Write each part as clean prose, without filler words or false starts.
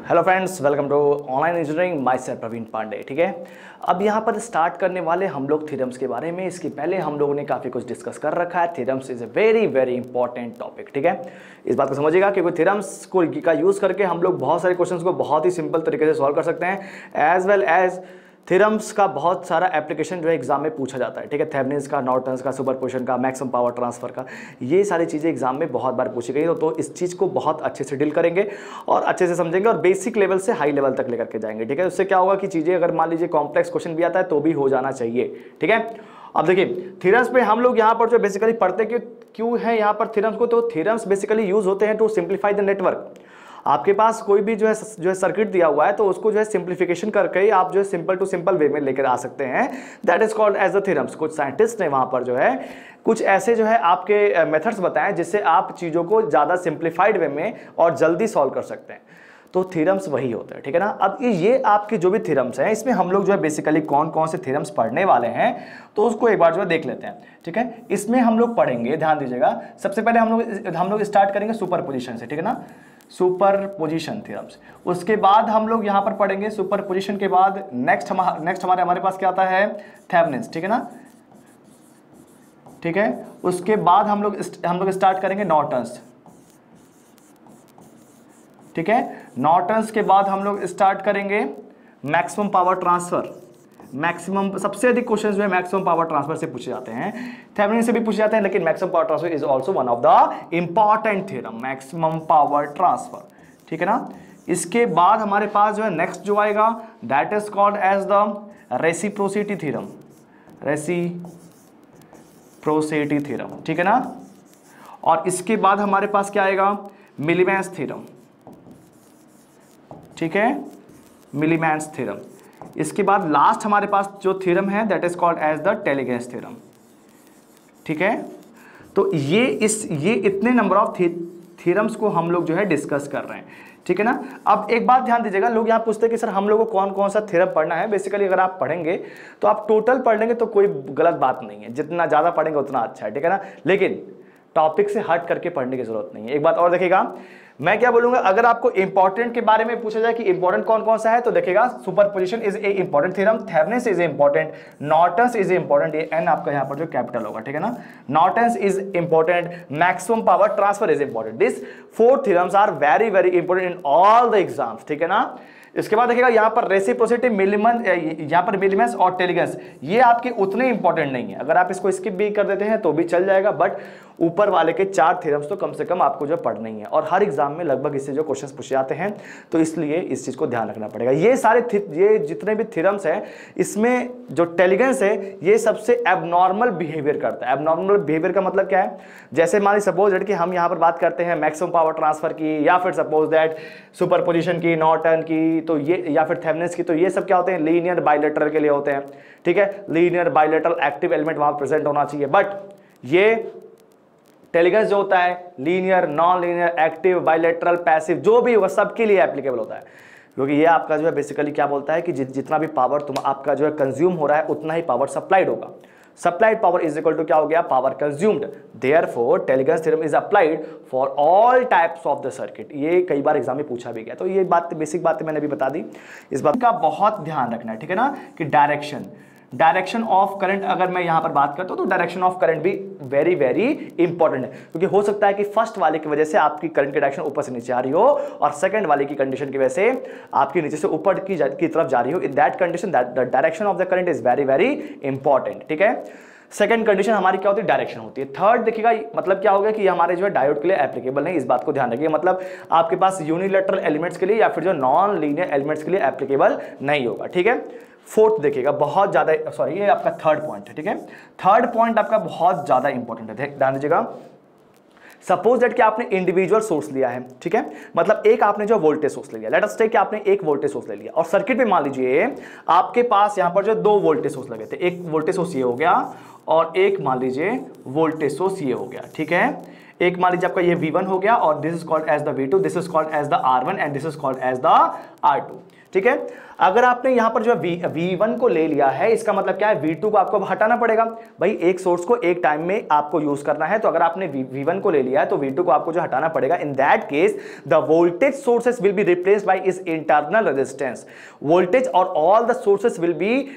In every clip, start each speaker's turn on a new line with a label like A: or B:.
A: Hello friends, welcome to online engineering. Myself Praveen Pandey. ठीक है, अब यहाँ पर स्टार्ट करने वाले हम लोग थ्योरम्स के बारे में। इसके पहले हम लोगों ने काफ़ी कुछ डिस्कस कर रखा है। Theorems is a very very important topic. ठीक है, इस बात को समझिएगा क्योंकि थ्योरम्स को का यूज़ करके हम लोग बहुत सारे क्वेश्चंस को बहुत ही सिंपल तरीके से सॉल्व कर सकते हैं। एज वेल एज थ्योरम्स का बहुत सारा एप्लीकेशन जो है एग्जाम में पूछा जाता है। ठीक है, थेवेनिन्स का, नॉर्टन्स का, सुपरपोजिशन का, मैक्सिमम पावर ट्रांसफर का, ये सारी चीज़ें एग्जाम में बहुत बार पूछी गई। तो इस चीज़ को बहुत अच्छे से डील करेंगे और अच्छे से समझेंगे और बेसिक लेवल से हाई लेवल तक लेकर के जाएंगे। ठीक है, उससे क्या होगा कि चीज़ें अगर मान लीजिए कॉम्प्लेक्स क्वेश्चन भी आता है तो भी हो जाना चाहिए। ठीक है, अब देखिए थ्योरम्स पे हम लोग यहाँ पर जो बेसिकली पढ़ते क्यों है यहाँ पर थ्योरम्स को, तो थ्योरम्स बेसिकली यूज होते हैं टू सिंप्लीफाई द नेटवर्क। आपके पास कोई भी जो है सर्किट दिया हुआ है तो उसको जो है सिंप्लीफिकेशन करके आप जो है सिंपल टू सिंपल वे में लेकर आ सकते हैं। That is called as the theorems. कुछ साइंटिस्ट ने वहां पर जो है कुछ ऐसे जो है आपके मेथड्स बताएं जिससे आप चीजों को ज्यादा सिंप्लीफाइड वे में और जल्दी सॉल्व कर सकते हैं। तो थ्योरम्स वही होते हैं। ठीक है ना, अब ये आपके जो भी थ्योरम्स हैं इसमें हम लोग जो है बेसिकली कौन कौन से थ्योरम्स पढ़ने वाले हैं तो उसको एक बार जो है देख लेते हैं। ठीक है, इसमें हम लोग पढ़ेंगे, ध्यान दीजिएगा। सबसे पहले हम लोग स्टार्ट करेंगे सुपरपोजिशन से। ठीक है ना, सुपरपोजिशन थ्योरम्स। उसके बाद हम लोग यहां पर पढ़ेंगे सुपरपोजिशन के बाद नेक्स्ट हमारे पास क्या आता है, थेवेनिन्स। ठीक है ना, ठीक है, उसके बाद हम लोग स्टार्ट करेंगे नॉर्टन्स। ठीक है, नॉर्टन्स के बाद हम लोग स्टार्ट करेंगे मैक्सिमम पावर ट्रांसफर। मैक्सिमम सबसे अधिक क्वेश्चंस जो है मैक्सिमम पावर ट्रांसफर से पूछे जाते हैं, थेवेनिन से भी पूछे जाते हैं, लेकिन maximum power transfer is also one of the important theorem, maximum power transfer. ठीक है ना, इसके बाद हमारे पास जो है नेक्स्ट जो आएगा that is called as the reciprocity theorem. Reciprocity theorem. ठीक है ना, और इसके बाद हमारे पास क्या आएगा, मिलीमैन्स थ्योरम। ठीक है, मिलीमैन्स थ्योरम। इसके बाद लास्ट हमारे पास जो थ्योरम है that is called as the Tellegen's theorem. ठीक है, तो ये इतने नंबर ऑफ थ्योरम्स को हम लोग जो है डिस्कस कर रहे हैं। ठीक है ना, अब एक बात ध्यान दीजिएगा, लोग यहाँ पूछते हैं कि सर हम लोगों को कौन कौन सा थ्योरम पढ़ना है। बेसिकली अगर आप पढ़ेंगे तो आप टोटल पढ़ लेंगे तो कोई गलत बात नहीं है, जितना ज्यादा पढ़ेंगे उतना अच्छा है। ठीक है ना, लेकिन टॉपिक से हट करके पढ़ने की जरूरत नहीं है। एक बात और देखिएगा, मैं क्या बोलूंगा, अगर आपको इंपॉर्टेंट के बारे में पूछा जाए कि इंपॉर्टेंट कौन कौन सा है तो देखिएगा superposition is a important theorem, Thevenin's is important, Norton's is important, ये एन आपका यहां पर जो कैपिटल होगा। ठीक है ना, Norton's is important, maximum power transfer is important. This 4 theorems are very very important in all the exams. ठीक है ना, इसके बाद देखिएगा यहाँ पर रेसिप्रोसिटी, यहाँ पर मिलीमैन्स और टेलीगेंस, ये आपके उतने इंपॉर्टेंट नहीं है। अगर आप इसको स्किप भी कर देते हैं तो भी चल जाएगा, बट ऊपर वाले के 4 थ्योरम्स तो कम से कम आपको जो पढ़ना ही है और हर एग्जाम में लगभग इससे जो क्वेश्चंस पूछे जाते हैं, तो इसलिए इस चीज को ध्यान रखना पड़ेगा। ये जितने भी थ्योरम्स हैं इसमें जो टेलीगेंस है ये सबसे एबनॉर्मल बिहेवियर करता है। एबनॉर्मल बिहेवियर का मतलब क्या है, जैसे मान लीजिए सपोज दैट कि हम यहाँ पर बात करते हैं मैक्सिमम पावर ट्रांसफर की, या फिर सपोज दैट सुपरपोजिशन की, नॉर्टन की, तो ये या फिर थेवेनिन्स की, तो ये सब क्या होते हैं, लीनियर बाइलेटरल के लिए होते हैं। ठीक है, लीनियर बाइलेटरल एक्टिव एलिमेंट वहां प्रेजेंट होना चाहिए, बट ये टेलीगेंस जो होता है linear, non linear, active, bilateral, passive, जो भी होगा सबके लिए एप्लीकेबल होता है। क्योंकि ये आपका जो है बेसिकली क्या बोलता है कि जितना भी पावर आपका जो है कंज्यूम हो रहा है उतना ही पावर सप्लाइड होगा। Supplied power is equal to क्या हो गया, power consumed. Therefore Tellegen's theorem is applied for all types of the circuit. ये कई बार एग्जाम में पूछा भी गया, तो ये बात बेसिक बातें मैंने भी बता दी। इस बात का बहुत ध्यान रखना है। ठीक है ना, कि डायरेक्शन ऑफ करंट, अगर मैं यहां पर बात करता हूं तो डायरेक्शन ऑफ करंट भी वेरी वेरी इंपॉर्टेंट है। क्योंकि हो सकता है कि फर्स्ट वाले की वजह से आपकी करंट की डायरेक्शन ऊपर से नीचे आ रही हो और सेकंड वाले की कंडीशन की वजह से आपकी नीचे से ऊपर की तरफ जा रही हो। In that condition the direction of the current is very very important. ठीक है, सेकंड कंडीशन हमारी क्या होती है, डायरेक्शन होती है। थर्ड देखिएगा, मतलब क्या होगा कि हमारे जो है डायोड के लिए एप्लीकेबल नहीं, इस बात को ध्यान रखिए। मतलब आपके पास यूनिलैटरल एलिमेंट्स के लिए या फिर जो नॉन लीनियर एलिमेंट्स के लिए एप्लीकेबल नहीं होगा। ठीक है, फोर्थ देखिएगा बहुत ज्यादा, सॉरी ये आपका थर्ड पॉइंट है। ठीक है, थर्ड पॉइंट आपका बहुत ज्यादा इंपॉर्टेंट है, ध्यान दीजिएगा। सपोज दैट कि आपने इंडिविजुअल सोर्स लिया है। ठीक है, मतलब एक आपने जो वोल्टेज सोर्स ले लिया, लेट अस टेक कि आपने एक वोल्टेज सोर्स ले लिया और सर्किट में मान लीजिए आपके पास यहां पर जो 2 वोल्टेज सोर्स लगे थे। एक वोल्टेज सोर्स ये हो गया और एक मान लीजिए वोल्टेज सोर्स ये हो गया, ठीक है। एक मान लीजिए आपका ये V1 हो गया और this is called as the V2, this is called as the R1 and this is called as the R2, ठीक है। अगर आपने यहां पर जो V1 को ले लिया है, इसका मतलब क्या है, V2 को आपको हटाना पड़ेगा। भाई एक सोर्स को एक टाइम में आपको यूज करना है, तो अगर आपने V1 को ले लिया है तो V2 को आपको जो हटाना पड़ेगा। In that case the voltage sources will be replaced by इस इंटरनल रेजिस्टेंस। वोल्टेज और all the sources will be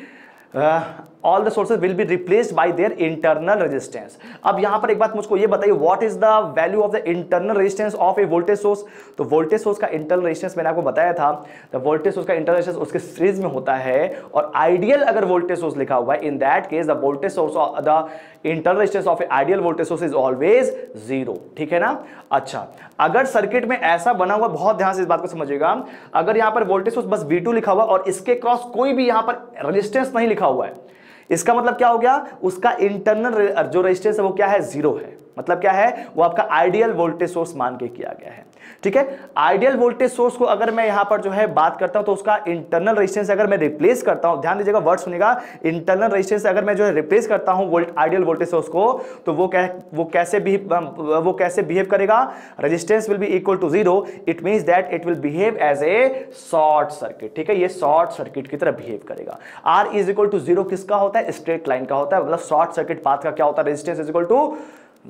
A: all the sources will be replaced by their internal resistance। अब यहां पर एक बात मुझको ये बताइए, what is the value of the internal resistance of a voltage source। तो voltage source का internal resistance मैंने आपको बताया था, the voltage source का internal resistance उसके सीरीज में होता है, और ideal अगर voltage source लिखा हुआ है, in that case the voltage source the internal resistance of a ideal voltage source is always 0, ठीक है ना। अच्छा, अगर सर्किट में ऐसा बना हुआ, बहुत ध्यान से इस बात को समझिएगा, अगर यहां पर वोल्टेज सोर्स बस V2 लिखा हुआ और इसके क्रॉस कोई भी यहां पर रेजिस्टेंस नहीं लिखा हुआ है, इसका मतलब क्या हो गया, उसका इंटरनल जो रेजिस्टेंस है वो क्या है, 0 है। मतलब क्या है, वो आपका आइडियल वोल्टेज सोर्स मान के किया गया है, ठीक है। आइडियल वोल्टेज सोर्स को अगर मैं यहां पर जो है बात करता हूं तो उसका इंटरनल रेजिस्टेंस अगर मैं रिप्लेस करता हूं, ध्यान दीजिएगा वर्ड सुनिएगा, इंटरनल रेजिस्टेंस अगर मैं जो है रिप्लेस करता हूं आइडियल वोल्टेज सोर्स को, तो वो कैसे बिहेव करेगा, resistance will be equal to 0। It means that it will behave as a short circuit, ठीक है। ये शॉर्ट सर्किट की तरह बिहेव करेगा। R इज इक्वल टू 0 किसका होता है, स्ट्रेट लाइन का होता है, मतलब शॉर्ट सर्किट पाथ का क्या होता है, रेजिस्टेंस इज इक्वल टू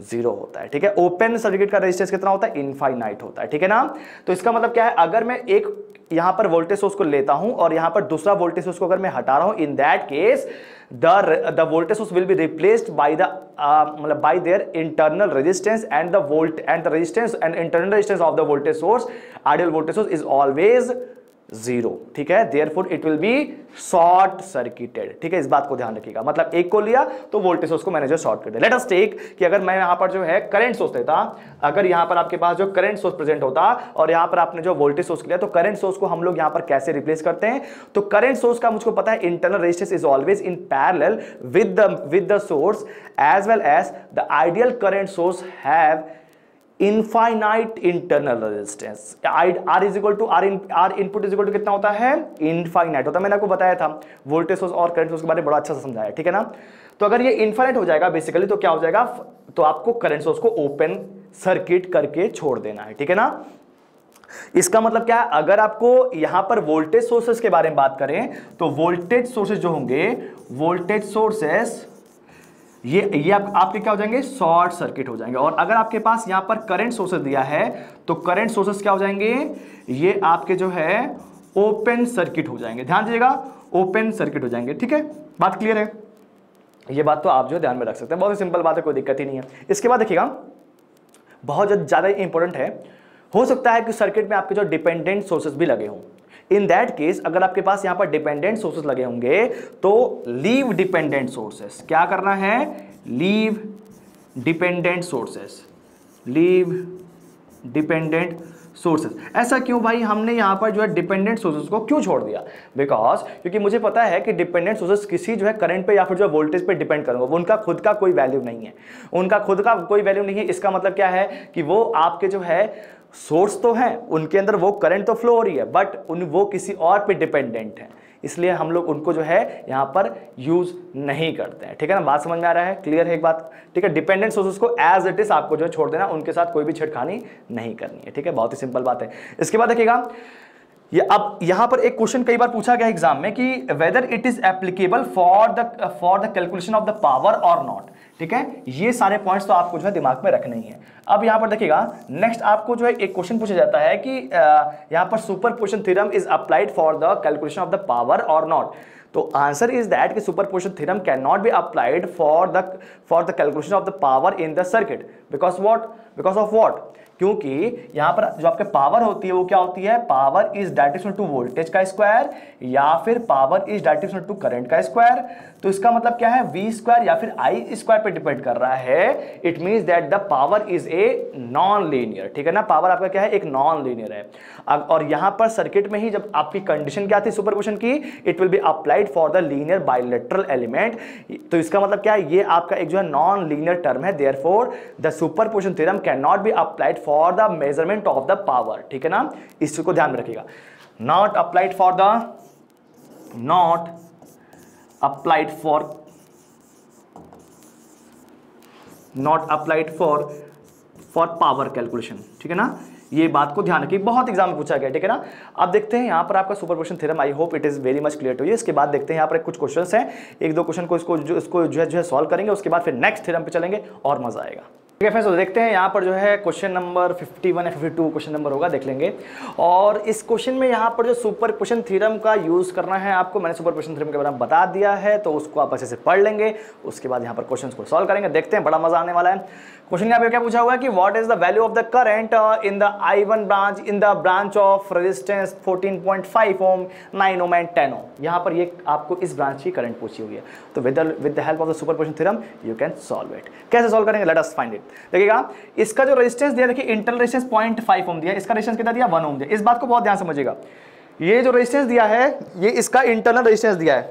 A: 0 होता है, ठीक है। ओपन सर्किट का रेजिस्टेंस कितना होता है, इनफाइनाइट होता है, ठीक है ना। तो इसका मतलब क्या है, अगर मैं एक यहां पर वोल्टेज सोर्स को लेता हूं और यहां पर दूसरा वोल्टेज सोर्स को अगर मैं हटा रहा हूं, in that case the voltage source will be replaced by the मतलब by their internal resistance and the resistance and internal resistance of the voltage source, ideal voltage source is always 0, ठीक है। therefore it will be short circuited, ठीक है। इस बात को ध्यान रखिएगा, मतलब एक को लिया तो वोल्टेज सोर्स को मैंने जो शॉर्ट कर दिया। लेट अस टेक कि अगर मैं यहां पर जो है करंट सोर्स लेता, अगर यहां पर आपके पास जो करंट सोर्स प्रेजेंट होता और यहां पर आपने जो वोल्टेज सोर्स लिया, तो करंट सोर्स को हम लोग यहां पर कैसे रिप्लेस करते हैं, तो करंट सोर्स का मुझको पता है internal resistance is always in parallel with the source as well as the ideal current source have infinite internal resistance. R is equal to R input is equal to कितना होता है, infinite होता है। मैंने आपको बताया था वोल्टेज सोर्स और करंट सोर्स के बारे में बड़ा अच्छा से समझाया, ठीक है ना। तो अगर ये इनफाइनाइट हो जाएगा बेसिकली, तो क्या हो जाएगा, तो आपको करंट सोर्स को ओपन सर्किट करके छोड़ देना है, ठीक है ना। इसका मतलब क्या है, अगर आपको यहां पर वोल्टेज सोर्सेस के बारे में बात करें, तो वोल्टेज सोर्सेस जो होंगे, वोल्टेज सोर्सेस ये आपके क्या हो जाएंगे, शॉर्ट सर्किट हो जाएंगे। और अगर आपके पास यहां पर करंट सोर्सेस दिया है, तो करंट सोर्सेस क्या हो जाएंगे, ये आपके जो है ओपन सर्किट हो जाएंगे। ध्यान दीजिएगा, ओपन सर्किट हो जाएंगे, ठीक है। बात क्लियर है, ये बात तो आप जो ध्यान में रख सकते हैं, बहुत ही सिंपल बात है, कोई दिक्कत ही नहीं है। इसके बाद देखिएगा, बहुत ज्यादा इंपॉर्टेंट है, हो सकता है कि सर्किट में आपके जो डिपेंडेंट सोर्सेस भी लगे हों। इन दैट केस अगर आपके पास यहां पर डिपेंडेंट सोर्सेस लगे होंगे, तो लीव डिपेंडेंट सोर्सेस, क्या करना है, leave dependent sources, leave dependent sources. ऐसा क्यों भाई, हमने यहां पर जो है डिपेंडेंट सोर्सेस को क्यों छोड़ दिया, बिकॉज क्योंकि मुझे पता है कि डिपेंडेंट सोर्सेस किसी जो है करंट पे या फिर जो वोल्टेज पे डिपेंड करेंगे, उनका खुद का कोई वैल्यू नहीं है, उनका खुद का कोई वैल्यू नहीं है। इसका मतलब क्या है कि वो आपके जो है सोर्स तो हैं, उनके अंदर वो करंट तो फ्लो हो रही है, बट वो किसी और पे डिपेंडेंट है, इसलिए हम लोग उनको जो है यहां पर यूज नहीं करते हैं, ठीक है ना। बात समझ में आ रहा है, क्लियर है एक बात, ठीक है। डिपेंडेंट सोर्सेस को एज इट इज आपको जो है छोड़ देना, उनके साथ कोई भी छेड़खानी नहीं करनी है, ठीक है। बहुत ही सिंपल बात है। इसके बाद देखिएगा, ये अब यहां पर एक क्वेश्चन कई बार पूछा गया एग्जाम में कि whether it is applicable for the calculation of the power और नॉट, ठीक है। ये सारे पॉइंट्स तो आपको जो है दिमाग में रखने ही है। अब यहां पर देखिएगा, नेक्स्ट आपको जो है एक क्वेश्चन पूछा जाता है कि यहां पर superposition theorem is applied for the calculation of the power और नॉट। तो आंसर इज दैट कि superposition theorem can not be applied for the calculation of the power in the circuit, because of what, क्योंकि यहां पर जो आपके power होती है वो क्या होती है, power is directional to voltage का स्क्वायर या फिर power is directional to current का स्क्वायर। तो इसका मतलब क्या है, वी स्क्वायर या फिर आई स्क्वायर पे डिपेंड कर रहा है। It means that the power is a non linear, ठीक है ना। पावर आपका क्या है, एक नॉन लीनियर है। और यहां पर सर्किट में ही जब आपकी कंडीशन क्या थी सुपरपोजिशन की, it will be applied for the linear bilateral element. तो इसका मतलब क्या है, ये आपका एक जो है नॉन लीनियर टर्म है, therefore the superposition theorem can not be applied for the measurement of the power, ठीक है ना। इसको ध्यान में रखिएगा, not applied not applied for power calculation, ठीक है ना, ये बात को ध्यान रखिए, बहुत एग्जाम में पूछा गया, ठीक है ना। अब देखते हैं यहाँ पर आपका superposition theorem, I hope it is very much clear to you. इसके बाद देखते हैं यहाँ पर कुछ क्वेश्चंस हैं, एक दो क्वेश्चन को इसको जो है सॉल्व करेंगे, उसके बाद फिर नेक्स्ट थ्योरम पे चलेंगे और मजा आएगा। ठीक है फ्रेंड्स, तो देखते हैं यहाँ पर जो है क्वेश्चन नंबर 51 या 52 क्वेश्चन नंबर होगा, देख लेंगे। और इस क्वेश्चन में यहाँ पर जो सुपरपोजिशन थ्योरम का यूज करना है आपको, मैंने सुपरपोजिशन थ्योरम के बारे में बता दिया है, तो उसको आप अच्छे से पढ़ लेंगे, उसके बाद यहाँ पर क्वेश्चन को सॉल्व करेंगे, देखते हैं, बड़ा मजा आने वाला है। क्वेश्चन यहाँ पे क्या पूछा हुआ है कि what is the value of the current in the I1 branch in the branch of resistance 14.5 ohm, 9 ohm and 10 ohm. यहाँ पर ये आपको इस ब्रांच की करंट पूछी हुई है, तो with the help of the superposition theorem you can solve it. कैसे सॉल्व करेंगे, लेट अस फाइंड इट। देखिएगा, इसका जो रेजिस्टेंस दिया, देखिए इंटरनल रेजिस्टेंस 0.5 ओम दिया, इसका रेजिस्टेंस कितना दिया, 1 ओम दिया। इस बात को बहुत ध्यान समझिएगा, ये जो रेजिस्टेंस दिया है ये इसका इंटरनल रेजिस्टेंस दिया है,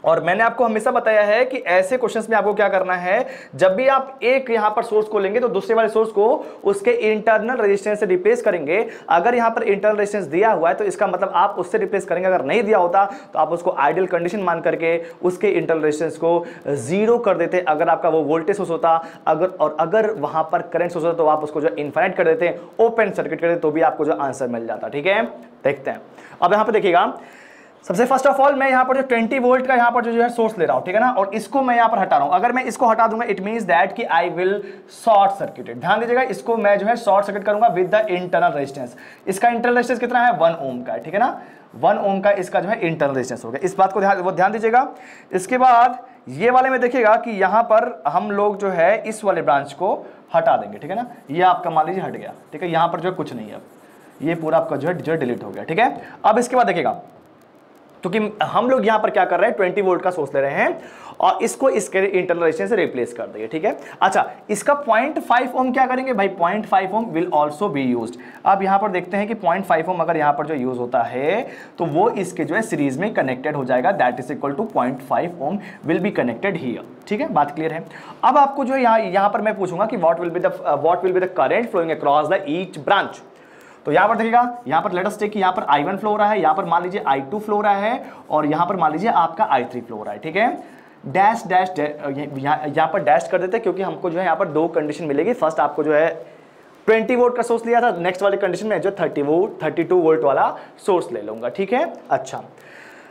A: और मैंने आपको हमेशा बताया है कि ऐसे क्वेश्चंस में आपको क्या करना है, जब भी आप एक यहां पर सोर्स को लेंगे तो दूसरे वाले सोर्स को उसके इंटरनल रेजिस्टेंस से रिप्लेस करेंगे। अगर यहां पर इंटरनल रेजिस्टेंस दिया हुआ है तो इसका मतलब आप उससे रिप्लेस करेंगे, अगर नहीं दिया होता तो आप उसको आइडियल कंडीशन मान करके उसके इंटरनल रेजिस्टेंस को जीरो कर देते। अगर आपका वो वोल्टेज सोर्स होता, अगर वहां पर करंट सोर्स होता तो आप उसको जो इनफाइनाइट कर देते, ओपन सर्किट कर देते, तो भी आपको जो आंसर मिल जाता। ठीक है, देखते हैं। अब यहां पर देखिएगा, सबसे फर्स्ट ऑफ ऑल मैं यहाँ पर जो 20 वोल्ट का यहाँ पर जो है सोर्स ले रहा हूँ, ठीक है ना, और इसको मैं यहाँ पर हटा रहा हूँ। अगर मैं इसको हटा दूंगा इट मींस दैट कि आई विल शॉर्ट सर्किटेड। ध्यान दीजिएगा, इसको मैं जो है शॉर्ट सर्किट करूंगा विद द इंटरनल रेजिस्टेंस। इसका इंटरनल रेजिस्टेंस कितना है, 1 ओम का, ठीक है ना, 1 ओम का इसका जो है इंटरनल रेजिस्टेंस हो गया। इस बात को ध्यान दीजिएगा। इसके बाद ये वाले में देखिएगा कि यहाँ पर हम लोग जो है इस वाले ब्रांच को हटा देंगे, ठीक है ना, ये आपका मान लीजिए हट गया, ठीक है, यहाँ पर जो है कुछ नहीं है, ये पूरा आपका जो है डिलीट हो गया। ठीक है, अब इसके बाद देखिएगा, क्योंकि हम लोग यहां पर क्या कर रहे हैं, 20 वोल्ट का सोर्स ले रहे हैं और इसको इसके इंटरनल रेजिस्टेंस से रिप्लेस कर देंगे। ठीक है, अच्छा, इसका 0.5 ओम क्या करेंगे भाई, 0.5 ohm will also be used. अब यहां पर देखते हैं कि 0.5 ओम अगर यहां पर जो यूज होता है तो वो इसके जो है सीरीज में कनेक्टेड हो जाएगा, that is equal to 0.5 ohm will be connected here. ठीक है, बात क्लियर है। अब आपको जो है यहां पर मैं पूछूंगा कि what will be the current flowing across the each branch. तो यहां पर देखिएगा, यहां पर लेट अस टेक कि यहां पर I1 फ्लो हो रहा है, यहां पर मान लीजिए I2 फ्लो हो रहा है, और यहां पर मान लीजिए आपका I3 फ्लो हो रहा है। ठीक है, डैश डैश यहां पर डैश कर देते हैं, क्योंकि हमको जो है यहां पर दो कंडीशन मिलेगी। फर्स्ट आपको जो है 20 वोल्ट का सोर्स लिया था, नेक्स्ट वाली कंडीशन में जो 32 वोल्ट वाला सोर्स ले लूंगा। ठीक है, अच्छा,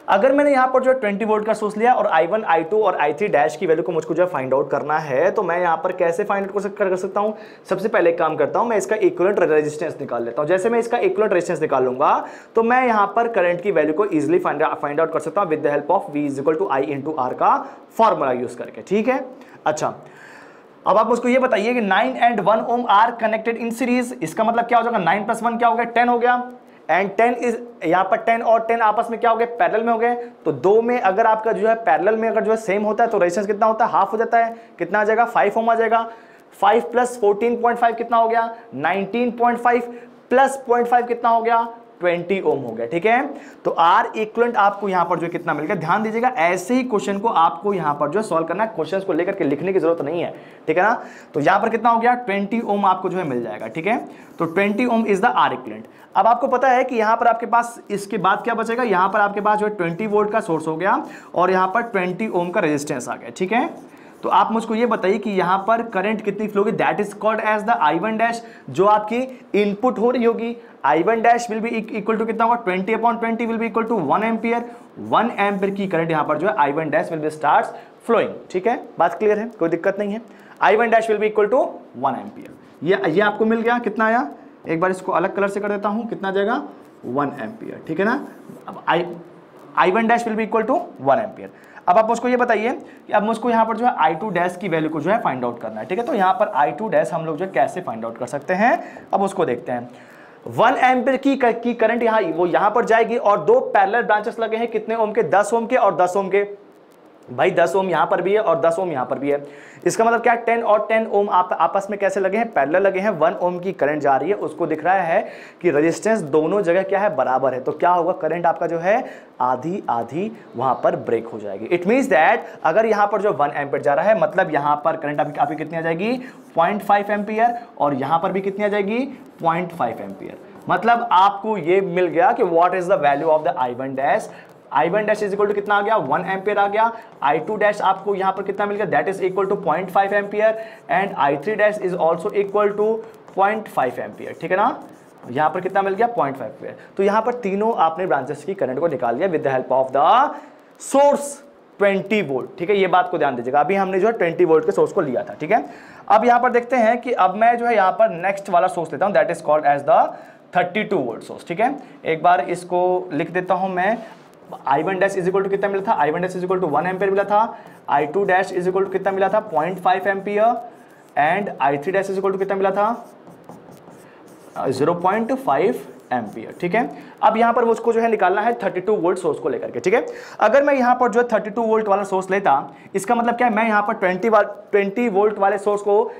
A: अगर मैंने यहाँ पर जो 20 वोल्ट का सोर्स लिया और I1, I2 और I3 डैश की वैल्यू को मुझको जो फाइंड आउट करना है, तो मैं यहाँ पर कैसे फाइंड आउट कर सकता हूँ। सबसे पहले एक काम करता हूँ, मैं इसका इक्विवेलेंट रेजिस्टेंस निकाल लेता हूँ। जैसे मैं इसका इक्विवेलेंट रेजिस्टेंस निकाल लूंगा तो मैं यहाँ पर करंट की वैल्यू को इजिली फाइंड आउट कर सकता हूँ with the help of V is equal to I into R का फॉर्मूला यूज करके। ठीक है, अच्छा, अब आप मुझको ये बताइए कि 9 and 1 ohm are connected in series. इसका मतलब क्या हो जाएगा, 9 + 1 क्या हो गया, 10 हो गया, एंड 10 इज यहाँ पर 10 और 10 आपस में क्या हो गए, पैरेलल में हो गए। तो दो में अगर आपका जो है पैरेलल में अगर जो है सेम होता है तो रेजिस्टेंस कितना होता है, हाफ हो जाता है। कितना आ जाएगा, 5 ओम आ जाएगा। 5 + 14.5 कितना हो गया, 19.5 प्लस 0.5 कितना हो गया, 20 ओम हो गया। ठीक है, तो R इक्विवेलेंट आपको यहां पर जो कितना मिल गया। ध्यान दीजिएगा, ऐसे ही क्वेश्चन को आपको यहां पर जो सॉल्व करना है, क्वेश्चंस को लेकर के लिखने की जरूरत नहीं है। ठीक है ना, तो यहां पर कितना हो गया, 20 ओम आपको जो है मिल जाएगा। ठीक है, तो 20 ओम इज द R इक्विवेलेंट। अब आपको पता है कि यहां पर आपके पास इसके बाद क्या बचेगा, यहां पर आपके पास जो है 20 वोल्ट का सोर्स हो गया और यहां पर 20 ओम का रेजिस्टेंस आ गया। ठीक है, तो आप मुझको ये बताइए कि यहां पर करंट कितनी फ्लो होगी, that is called as the I1 dash, जो आपकी इनपुट हो रही होगी। I1 dash will be equal to कितना होगा, 20/20 will be equal to 1 ampere. 1 ampere की करंट यहां पर जो है I1 dash will be starts flowing. ठीक है, बात क्लियर है, कोई दिक्कत नहीं है। I1 dash will be equal to 1 ampere. ये आपको मिल गया, कितना आया, एक बार इसको अलग कलर से कर देता हूं, कितना जाएगा, 1 एम्पियर। ठीक है ना, अब I1 dash will be equal to 1 ampere. अब आप मुझको ये बताइए कि अब मुझको यहाँ पर जो है I2 डैश की वैल्यू को जो है फाइंड आउट करना है। ठीक है, तो यहाँ पर I2 डैश हम लोग जो है कैसे फाइंड आउट कर सकते हैं, अब उसको देखते हैं। 1 एम्पियर की करंट यहाँ पर जाएगी और दो पैरेलल ब्रांचेस लगे हैं, कितने ओम के, 10 ओम के और 10 ओम के। भाई 10 ओम यहां पर भी है और 10 ओम यहां पर भी है। इसका मतलब क्या, 10 और 10 ओम आपस में कैसे लगे हैं, पैरेलल लगे हैं। 1 ओम की करंट जा रही है, उसको दिख रहा है कि रेजिस्टेंस दोनों जगह क्या है, बराबर है। तो क्या होगा, करंट आपका जो है आधी आधी वहां पर ब्रेक हो जाएगी। इट मींस दैट अगर यहां पर जो 1 एम्पियर जा रहा है, मतलब यहां पर करंट आपकी कितनी आ जाएगी, 0.5 एम्पियर, और यहां पर भी कितनी आ जाएगी, 0.5 एम्पियर। मतलब आपको ये मिल गया कि what is the value of the I1 dash I1 dash is equal to कितना आ गया 1 एम्पियर आ गया, I2 डैश आपको यहाँ पर कितना मिल गया that is equal to 0.5 ampere and I3 dash is also equal to 0.5 ampere, ठीक है ना। यहाँ पर कितना मिल गया 0.5 एम्पियर। तो यहाँ पर तीनों आपने ब्रांचेस की करंट को निकाल लिया with the help of the source 20 volt, ठीक है, ये बात को ध्यान दीजिएगा। अभी हमने जो है 20 वोल्ट के सोर्स को लिया था, ठीक है। अब यहाँ पर देखते हैं कि अब मैं जो है यहाँ पर नेक्स्ट वाला सोर्स लेता हूँ that is called as the 32 volt source, ठीक है। एक बार इसको लिख देता हूँ मैं। I1 dash is equal to कितना मिला था, I1 dash is equal to 1 ampere मिला था, I2 dash is equal to कितना मिला था 0.5 ampere and I3 dash is equal to कितना मिला था 0.5 एम्पियर, ठीक है। अब यहाँ पर मुझको जो है निकालना है 32 वोल्ट सोर्स को लेकर के, ठीक है। अगर मैं यहाँ पर जो है 32 वोल्ट वाला सोर्स लेता, इसका मतलब क्या है, मैं यहाँ पर 20 वोल्ट वाले सोर्स को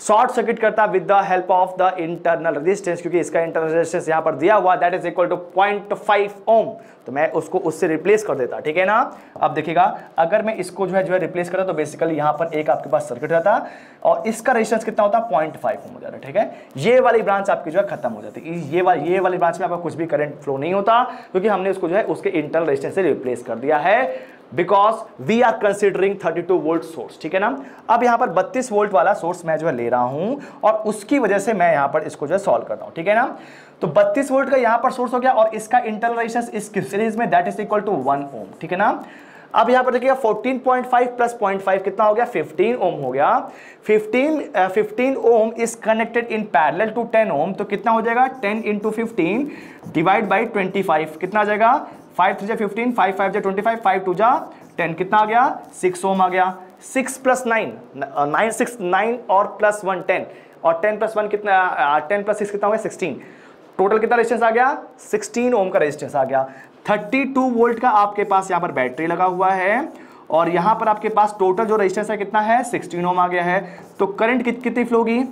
A: शॉर्ट सर्किट करता with the help of the internal resistance, क्योंकि इसका इंटरनल रेजिस्टेंस यहां पर दिया हुआ दैट इज इक्वल टू 0.5 ओम, तो मैं उसको उससे रिप्लेस कर देता, ठीक है ना। अब देखिएगा अगर मैं इसको जो है रिप्लेस करता तो बेसिकली यहां पर एक आपके पास सर्किट रहता और इसका रेजिस्टेंस कितना होता 0.5 ओम हो जाता, ठीक है। ये वाली ब्रांच आपकी जो है खत्म हो जाती है, ये वाली ब्रांच में आपका कुछ भी करंट फ्लो नहीं होता, क्योंकि हमने उसको जो है उसके इंटरनल रेजिस्टेंस से रिप्लेस कर दिया है because we are considering 32 volt source, ठीक है ना। अब यहां पर 32 वोल्ट वाला सोर्स मैं जो है ले रहा हूं और उसकी वजह से मैं यहां पर इसको जो है सॉल्व करता हूं, ठीक है ना। तो 32 वोल्ट का यहां पर सोर्स हो गया और इसका इंटरनल रेजिस्टेंस इस सीरीज में दैट इज इक्वल टू 1 ओम, ठीक है ना। अब यहां पर देखिएगा 14.5 प्लस 0.5 कितना हो गया 15 ओम हो गया। 15 ohm is connected in parallel to 10 ohm, तो कितना हो जाएगा 10 इंटू 15 डिवाइड बाई 25 कितना आ जाएगा 5 3 15 5 5 25 5 2 10 कितना आ गया 6 ओम आ गया। 6 प्लस 9 6 9 और प्लस 1 10 और 10 प्लस 1 कितना 10 प्लस 6 कितना हो गया 16, टोटल कितना रेजिस्टेंस आ गया 16 ओम का रेजिस्टेंस आ गया। 32 वोल्ट का आपके पास यहाँ पर बैटरी लगा हुआ है और यहाँ पर आपके पास टोटल जो रेजिस्टेंस है कितना है 16 ओम आ गया है। तो करंट कितनी फ्लो होगी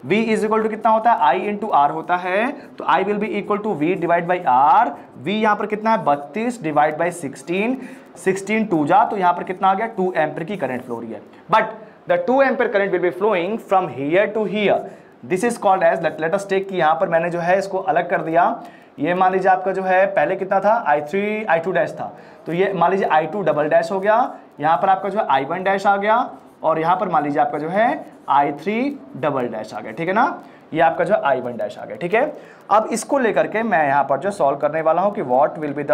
A: V इज इक्वल टू कितना होता है I इंटू आर होता है, तो I will be equal to V divide by R. V यहाँ पर कितना है 32 डिवाइड बाई 16 2 जा, तो यहाँ पर कितना आ गया 2 एम्पियर की करंट फ्लो रही है। But the 2 ampere current will be flowing from here to here, this is called as let us take कि यहाँ पर मैंने जो है इसको अलग कर दिया। ये मान लीजिए आपका जो है पहले कितना था I2 डैश था, तो ये मान लीजिए I2 डबल डैश हो गया, यहाँ पर आपका जो है I1 डैश आ गया और यहाँ पर मान लीजिए आपका जो है I3 डबल डैश आ गया, ठीक है ना। ये आपका जो I1 डैश आ गया, ठीक है। अब इसको लेकर के मैं यहाँ पर जो सॉल्व करने वाला हूँ कि what will be the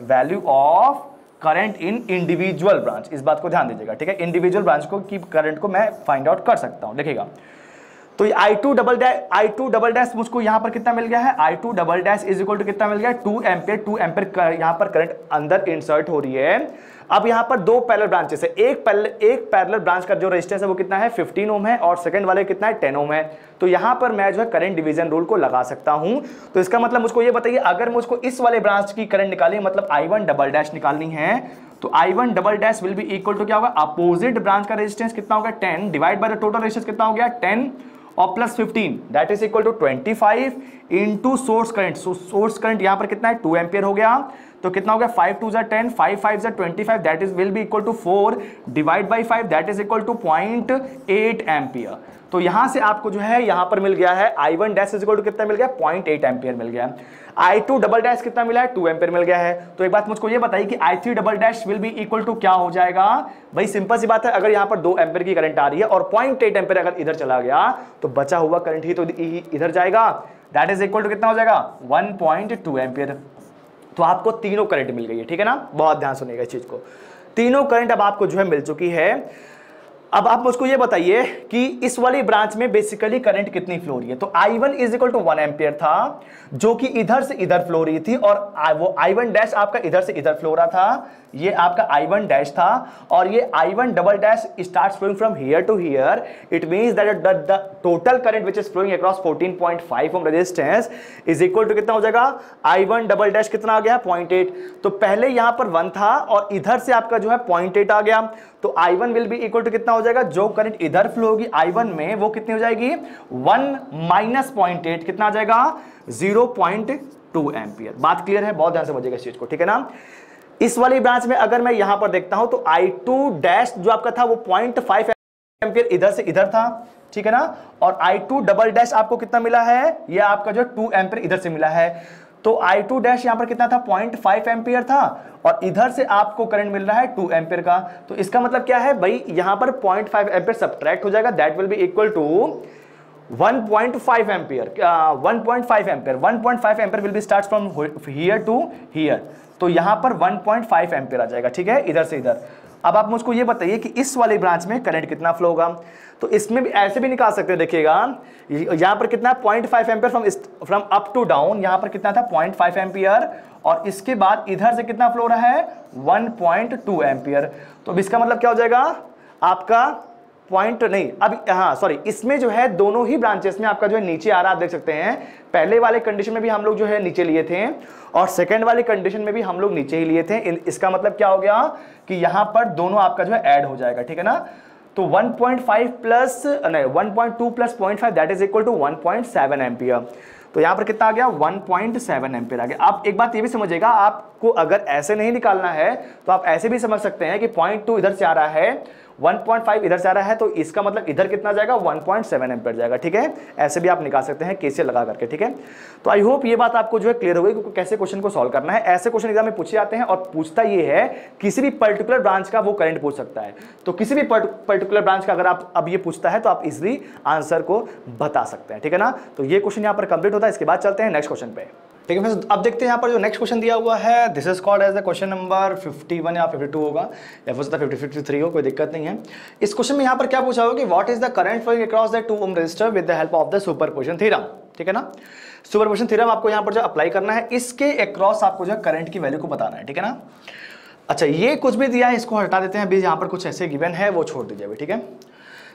A: value of current in individual branch, इस बात को ध्यान दीजिएगा, ठीक है। इंडिविजुअल ब्रांच को की करंट को मैं फाइंड आउट कर सकता हूँ, देखिएगा। तो ये I2 डबल डैश मुझको यहाँ पर कितना मिल गया है I2 double dash is equal to कितना मिल गया 2 एम्पियर यहाँ पर करंट अंदर इंसर्ट हो रही है। अब यहाँ पर दो पैरेलल ब्रांचेस है, एक पैरेलल ब्रांच का जो रेजिस्टेंस है वो कितना है 15 ओम है और सेकंड वाले कितना है 10 ओम है। तो यहाँ पर मैं जो है करंट डिवीजन रूल को लगा सकता हूँ। तो इसका मतलब मुझको ये बताइए अगर मुझको इस वाले ब्रांच की करंट निकालनी मतलब I1 डबल डैश निकालनी है तो I1 double dash will be equal to क्या होगा अपोजिट ब्रांच का रेजिस्टेंस कितना होगा 10 divide by the total resistance कितना हो गया 10 और plus 15 that is equal to 25 into source current. Source current यहाँ पर कितना है 2 एम्पियर हो गया, तो कितना हो गया 5 2 10 5 5 25 that is will be equal to 4 divide by 5 that is equal to 0.8 ampere. तो यहां से आपको जो है यहां पर मिल गया है I1 dash is equal to कितना मिल गया 0.8 एम्पियर मिल गया। I2 डबल डैश कितना मिला है 2 एम्पियर मिल गया है। तो एक बात मुझको ये बताइए कि I3 double dash will be equal to क्या हो जाएगा। भाई सिंपल सी बात है, अगर यहां पर 2 एम्पियर की करंट आ रही है और 0.8 एम्पियर अगर इधर चला गया तो बचा हुआ करंट ही तो इधर जाएगा, दैट इज इक्वल टू कितना हो जाएगा 1.2 एम्पियर। तो आपको तीनों करंट मिल गई है, ठीक है ना। बहुत ध्यान सुनिएगा इस चीज को, तीनों करंट अब आपको जो है मिल चुकी है। अब आप मुझको ये बताइए कि इस वाली ब्रांच में बेसिकली करंट कितनी फ्लो रही है। तो I1 is equal to 1 ampere था जो कि इधर से इधर फ्लो रही थी और वो I1 डैश आपका इधर से इधर फ्लो रहा था, ये आपका I1 डैश था और ये I1 double dash starts flowing from here to here. It means that the total current which is flowing across 14.5 ohm resistance is equal to कितना हो जाएगा I1 डबल डैश कितना आ गया 0.8। तो पहले यहां पर 1 था और इधर से आपका जो है 0.8 आ गया, तो I1 will be equal to कितना हो जाएगा जो करंट इधर फ्लो होगी I1 में वो कितनी हो जाएगी 1 माइनस 0.8 कितना आ जाएगा 0.2 एम्पियर। बात क्लियर है, बहुत ध्यान से समझिएगा इस चीज को, ठीक है ना। इस वाली ब्रांच में अगर मैं यहां पर देखता हूं तो I2 डैश जो आपका था वो 0.5 एम्पियर इधर से इधर था, ठीक है ना। और I2 डबल डैश आपको कितना मिला है, ये आपका जो 2 एम्पियर इधर से मिला है। तो I2 डैश यहाँ पर कितना था 0.5 एम्पियर था और इधर से आपको करंट मिल रहा है 2 एम्पियर का। तो इसका मतलब क्या है भाई, यहाँ पर 0.5 एम्पियर सब्ट्रैक्ट हो जाएगा, that will be equal to 1.5 ampere. 1.5 ampere 1.5 ampere will be start from here to here, तो यहाँ पर 1.5 एम्पियर आ जाएगा, ठीक है, इधर से इधर। अब आप मुझको ये बताइए कि इस वाले ब्रांच में करंट कितना फ्लो होगा। तो इसमें भी ऐसे भी निकाल सकते हैं, देखिएगा यहां पर कितना 0.5 ampere from up to down, यहां पर कितना था 0.5 एम्पियर और इसके बाद इधर से कितना फ्लो रहा है 1.2 एम्पियर। तो अब इसका मतलब क्या हो जाएगा आपका पॉइंट नहीं, अब हाँ सॉरी, इसमें जो है दोनों ही ब्रांचेस में आपका जो है नीचे आ रहा है, आप देख सकते हैं पहले वाले कंडीशन में भी हम लोग जो है नीचे लिए थे और सेकंड वाली कंडीशन में भी हम लोग नीचे ही लिए थे। इसका मतलब क्या हो गया कि यहां पर दोनों आपका जो है ऐड हो जाएगा, ठीक है ना। तो 1.5 प्लस नहीं 1.2 plus 0.5 that is equal to 1.7 ampere. तो यहां पर कितना आ गया 1.7 एम्पियर आ गया। आप एक बात ये भी समझिएगा, आपको अगर ऐसे नहीं निकालना है तो आप ऐसे भी समझ सकते हैं कि 0.2 इधर से आ रहा है, 1.5 इधर से आ रहा है, तो इसका मतलब इधर कितना जाएगा 1.7 एम्पियर जाएगा, ठीक है। ऐसे भी आप निकाल सकते हैं केसीएल लगा करके, ठीक है। तो आई होप ये बात आपको जो है क्लियर हो गई कि कैसे क्वेश्चन को सॉल्व करना है। ऐसे क्वेश्चन एग्जाम में पूछे जाते हैं और पूछता ये है किसी भी पर्टिकुलर ब्रांच का वो करंट पूछ सकता है। तो किसी भी पर्टिकुलर ब्रांच का अगर आप अब ये पूछता है तो आप इजिली आंसर को बता सकते हैं, ठीक है ना। तो ये क्वेश्चन यहाँ पर कंप्लीट होता है। इसके बाद चलते हैं नेक्स्ट क्वेश्चन पे, ठीक है फ्रेंड्स। अब देखते हैं यहाँ पर जो नेक्स्ट क्वेश्चन दिया हुआ है, this is called as the question number 51 या 52 होगा या हो सकता है 53 हो, कोई दिक्कत नहीं है। इस क्वेश्चन में यहाँ पर क्या पूछा होगा कि what is the current flowing across the 2 ohm resistor with the help of the superposition theorem, ठीक है ना। सुपरपोजिशन थ्योरम आपको यहाँ पर जो अप्लाई करना है, इसके अक्रॉस आपको जो करंट की वैल्यू को बताना है, ठीक है ना। अच्छा, ये कुछ भी दिया है इसको हटा देते हैं, अभी यहाँ पर कुछ ऐसे गिवन है वो छोड़ दीजिए अभी, ठीक है।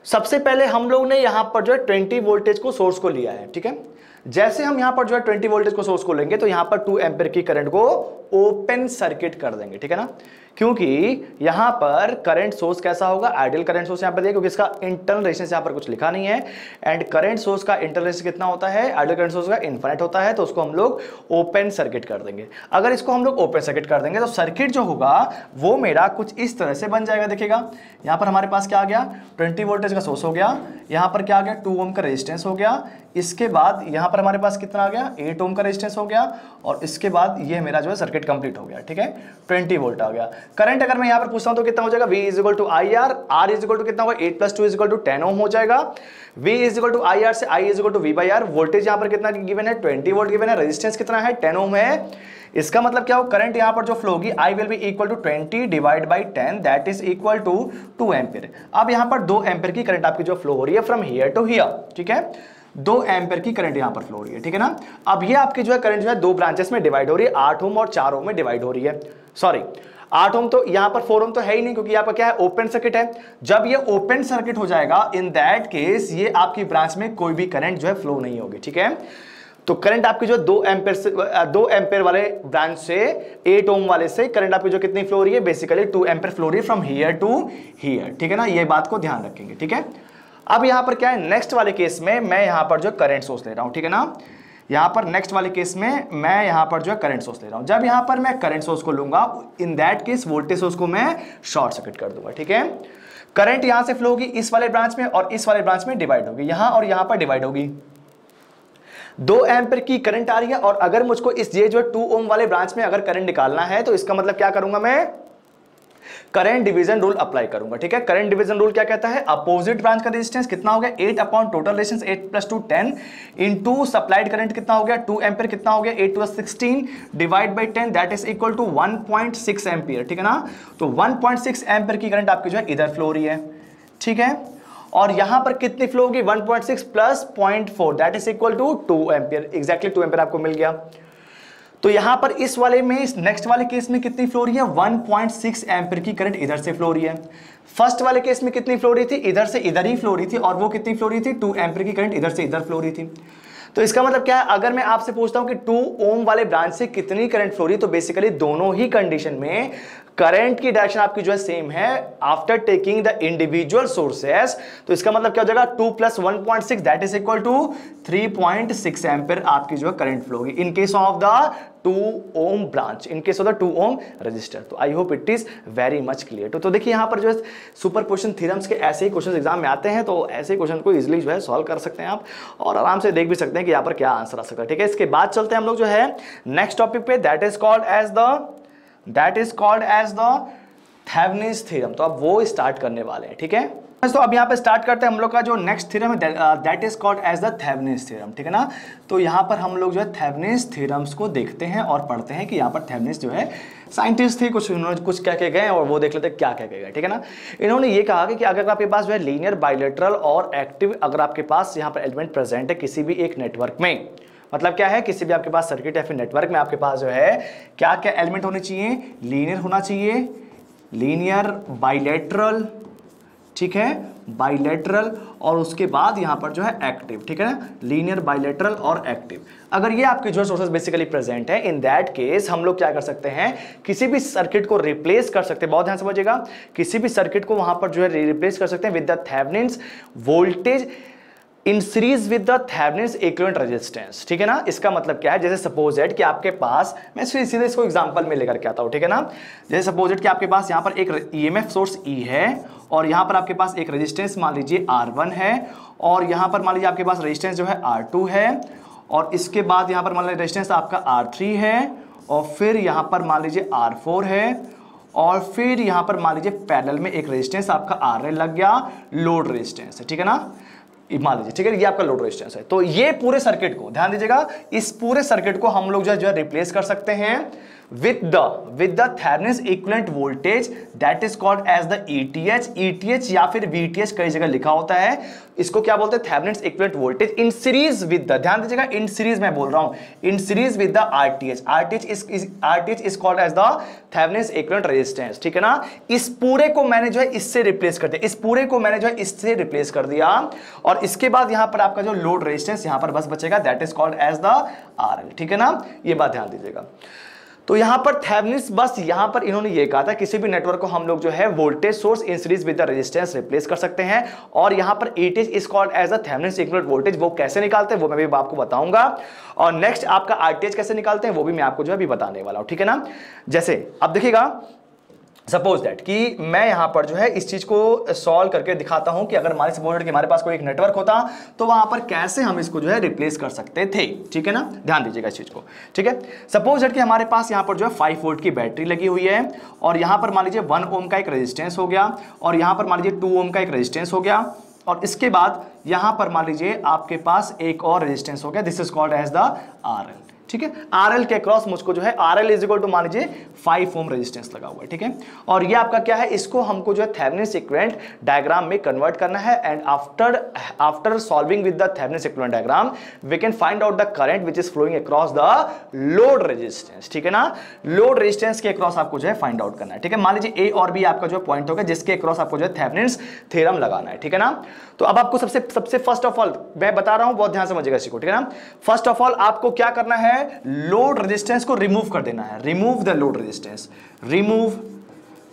A: सबसे पहले हम लोग ने यहाँ पर जो है 20 वोल्टेज को सोर्स को लिया है, ठीक है। जैसे हम यहां पर जो है 20 वोल्टेज को सोर्स को लेंगे तो यहां पर 2 एम्पीयर की करंट को ओपन सर्किट कर देंगे, ठीक है ना। क्योंकि यहां पर करंट सोर्स कैसा होगा, आइडियल करंट सोर्स यहां पर देखिए, क्योंकि इसका इंटरनल रेजिस्टेंस यहां पर कुछ लिखा नहीं है एंड करंट सोर्स का इंटरनल रेजिस्टेंस कितना होता है, आइडियल करंट सोर्स का इनफिनिट होता है, तो उसको हम लोग ओपन सर्किट कर देंगे। अगर इसको हम लोग ओपन सर्किट कर देंगे तो सर्किट जो होगा वो मेरा कुछ इस तरह से बन जाएगा। देखिएगा यहां पर हमारे पास क्या आ गया, 20 वोल्टेज का सोर्स हो गया, यहां पर क्या आ गया 2 ओम का रेजिस्टेंस हो गया, इसके बाद यहां पर हमारे पास कितना आ गया 8 ओम का रेजिस्टेंस हो गया और इसके बाद ये मेरा जो है सर्किट कंप्लीट हो गया, ठीक है। 20 वोल्ट आ गया। करंट अगर मैं यहां पर पूछता हूं तो कितना हो जाएगा, V is equal to I R, R is equal to कितना होगा 8 + 2 इज इक्वल टू 10 ओम हो जाएगा। V is equal to I R से I is equal to V/R। Voltage यहां पर कितना गिवन है 20 वोल्ट गिवन है, रेजिस्टेंस कितना है 10 ओम है। इसका मतलब क्या हो, करंट यहां पर जो फ्लो होगी I will be equal to 20 divide by 10 that is equal to 2 ampere. अब यहां पर 2 एम्पियर की करंट आपकी जो फ्लो हो रही है फ्रॉम हियर टू हियर, ठीक है। 2 एम्पियर की करंट यहां पर फ्लो हो रही है, ठीक है ना। अब ये आपकी जो है करंट जो है 2 ब्रांचेस में डिवाइड हो रही है, 8 ओम और 4 ओम में डिवाइड हो रही है। सॉरी 8 ओम तो यहां पर 4 ओम तो है ही नहीं, क्योंकि यहां पर क्या है ओपन सर्किट है। जब ये ओपन सर्किट हो जाएगा इन दैट केस ये आपकी ब्रांच में कोई भी करंट जो है फ्लो नहीं होगी, ठीक है। तो करंट आपकी जो 2 एम्पियर वाले ब्रांच से 8 ओम वाले से करंट आपकी जो कितनी फ्लो हो रही है, बेसिकली 2 एम्पियर फ्लो हो रही है फ्रॉम हियर टू हियर, ठीक है ना। ये बात को ध्यान रखेंगे, ठीक है। अब यहां पर क्या है, नेक्स्ट वाले केस में मैं यहां पर जो करंट सोर्स ले रहा हूं, ठीक है ना। यहां पर नेक्स्ट वाले केस में मैं यहां पर जो है करंट सोर्स ले रहा हूं। जब यहां पर मैं करंट सोर्स को लूंगा in that case voltage source को मैं शॉर्ट सर्किट कर दूंगा, ठीक है। करंट यहां से फ्लो होगी इस वाले ब्रांच में और इस वाले ब्रांच में डिवाइड होगी, यहां और यहां पर डिवाइड होगी। 2 एम्पियर की करंट आ रही है और अगर मुझको इस ये जो 2 ओम वाले ब्रांच में अगर करंट निकालना है तो इसका मतलब क्या करूंगा, मैं करंट डिवीजन रूल अप्लाई करूंगा, ठीक है। करंट डिवीजन रूल क्या कहता है, अपोजिट ब्रांच का रेजिस्टेंस कितना हो गया 8 upon total resistance 8 + 2 10 into supplied current कितना हो गया 2 एम्पियर, कितना हो गया 8 + 16 divide by 10 that is equal to 1.6 ampere, ठीक है ना। तो 1.6 एम्पियर की करंट आपकी जो है इधर फ्लो हो रही है, ठीक है। और यहां पर कितनी फ्लो होगी 1.6 plus 0.4 that is equal to 2 ampere, exactly 2 ampere आपको मिल गया। तो यहां पर इस वाले में इस नेक्स्ट वाले केस में कितनी फ्लो हो रही है 1.6 एम्पियर की करंट इधर से फ्लो हो रही है। फर्स्ट वाले केस में कितनी फ्लो हो रही थी, इधर से इधर ही फ्लो हो रही थी और वो कितनी फ्लो हो रही थी 2 एम्पियर की करंट इधर से इधर फ्लो हो रही थी। तो इसका मतलब क्या है, अगर मैं आपसे पूछता हूं कि 2 ओम वाले ब्रांच से कितनी करंट फ्लो रही, तो बेसिकली दोनों ही कंडीशन में करंट की डायरेक्शन आपकी जो है सेम है after taking the individual sources, तो इसका मतलब क्या हो जाएगा 2 + 1.6 that is equal to 3.6 ampere आपकी जो है करंट फ्लो होगी in case of the 2 ohm branch, in case of the 2 ohm resistor. तो I hope it is very much clear. तो देखिए यहां पर जो है सुपरपोजिशन थ्योरम्स के ऐसे ही क्वेश्चन एग्जाम में आते हैं, तो ऐसे क्वेश्चन को इजीली जो है सॉल्व कर सकते हैं आप और आराम से देख भी सकते हैं कि यहां पर क्या आंसर आ सकता है। ठीक है, इसके बाद चलते हैं हम लोग जो है नेक्स्ट टॉपिक पे, that is called as the Thevenin's theorem. तो अब वो स्टार्ट करने वाले हैं। ठीक है, तो अब यहाँ पे स्टार्ट करते हैं हम लोग का जो नेक्स्ट थ्योरम है, that is called as the Thevenin's theorem. ठीक है ना, तो यहाँ पर हम लोग जो है थेवेनिन्स थ्योरम्स को देखते हैं और पढ़ते हैं कि यहाँ पर थेवेनिन्स जो है साइंटिस्ट थे, कुछ उन्होंने कुछ क्या कह गए और वो देख लेते हैं क्या कह गए। ठीक है ना, इन्होंने ये कहा कि अगर आपके पास जो है लीनियर, बाइलेटरल और एक्टिव अगर आपके पास यहाँ पर एलिमेंट प्रेजेंट है किसी भी एक नेटवर्क में, मतलब क्या है, किसी भी आपके पास सर्किट या फिर नेटवर्क में आपके पास जो है क्या क्या एलिमेंट होने चाहिए, लीनियर होना चाहिए, लीनियर, बाइलेटरल, ठीक है, बाइलेटरल और उसके बाद यहां पर जो है एक्टिव। ठीक है ना, लीनियर, बाइलेटरल और एक्टिव। अगर ये आपके जो सोर्सेस बेसिकली प्रेजेंट है, इन दैट केस हम लोग क्या कर सकते हैं, किसी भी सर्किट को रिप्लेस कर सकते हैं। बहुत ध्यान समझिएगा, किसी भी सर्किट को वहां पर जो है रिप्लेस कर सकते हैं with the Thevenin's voltage in series with the Thevenin's equivalent resistance. ठीक है ना, इसका मतलब क्या है, जैसे सपोज दैट कि आपके पास, मैं सीधे इसको एग्जांपल में लेकर के आता हूं। ठीक है ना, जैसे सपोज दैट कि आपके पास यहां पर एक ईएमएफ सोर्स ई है और यहां पर आपके पास एक रेजिस्टेंस मान लीजिए R1 है और यहां पर मान लीजिए आपके पास रेजिस्टेंस जो है R2 है और इसके बाद यहां पर मान लीजिए रेजिस्टेंस आपका R3 है और फिर यहां पर मान लीजिए R4 है और फिर यहां पर मान लीजिए पैरेलल में एक रेजिस्टेंस आपका RL लग गया, लोड रेजिस्टेंस है। ठीक है ना, मान लीजिए, ठीक है, ये आपका लोड रेजिस्टेंस है। तो ये पूरे सर्किट को ध्यान दीजिएगा, इस पूरे सर्किट को हम लोग जो है रिप्लेस कर सकते हैं with the Thevenin's equivalent voltage that is called as the ETH या फिर VTH कई जगह लिखा होता है। इसको क्या बोलते हैं, Thevenin's equivalent voltage in series with the, ध्यान दीजिएगा इन सीरीज मैं बोल रहा हूं, in series with the RTH is called as the Thevenin's equivalent resistance। ठीक है ना, इस पूरे को मैंने जो है इससे रिप्लेस कर दिया, इस पूरे को मैंने जो है इससे रिप्लेस कर दिया और इसके बाद यहां पर आपका जो लोड रेजिस्टेंस यहां पर बस बचेगा, that is called as the RL। ठीक है ना, ये बात ध्यान दीजिएगा। तो यहां पर थेवेनिन्स, बस यहां पर इन्होंने ये कहा था किसी भी नेटवर्क को हम लोग जो है voltage source in series with the resistance replace कर सकते हैं और यहां पर ETH is called as a Thevenin's equivalent voltage. वो कैसे निकालते हैं वो मैं भी आपको बताऊंगा और नेक्स्ट आपका RTH कैसे निकालते हैं वो भी मैं आपको जो है अभी बताने वाला हूं। ठीक है ना, जैसे अब देखिएगा सपोज दैट कि मैं यहां पर जो है इस चीज को सॉल्व करके दिखाता हूं कि अगर हमारे सपोज दैट कि हमारे पास कोई एक नेटवर्क होता तो वहां पर कैसे हम इसको जो है रिप्लेस कर सकते थे। ठीक है ना, ध्यान दीजिएगा इस चीज को। ठीक है, सपोज दैट कि हमारे पास यहां पर जो है 5 वोल्ट की बैटरी लगी हुई है और यहां पर मान लीजिए 1 ओम का एक रेजिस्टेंस हो गया और यहां पर मान लीजिए 2 ओम का एक रेजिस्टेंस हो गया और इसके बाद यहां पर मान लीजिए आपके पास एक और रेजिस्टेंस हो गया, this is called as the RL। ठीक है, RL के क्रॉस मुझको जो है RL इज इक्वल टू मान लीजिए 5 ओम रेजिस्टेंस लगा हुआ है। ठीक है, और ये आपका क्या है, इसको हमको जो है थेवेनिन्स इक्विवेलेंट डायग्राम में कन्वर्ट करना है and after solving with the Thevenin's equivalent diagram we can find out the current which is flowing across the load resistance. ठीक है ना, लोड रेजिस्टेंस के अक्रॉस आपको जो है फाइंड आउट करना है। ठीक है, मान लीजिए A और B आपका जो पॉइंट होगा जिसके अक्रॉस आपको जो है थेवेनिन्स थ्योरम लगाना है। ठीक है ना, तो अब आपको सबसे फर्स्ट ऑफ ऑल मैं बता रहा हूं, बहुत ध्यान से समझिएगा इसको। ठीक है ना, फर्स्ट ऑफ ऑल आपको क्या करना है, लोड रेजिस्टेंस को रिमूव कर देना है, remove the load resistance, remove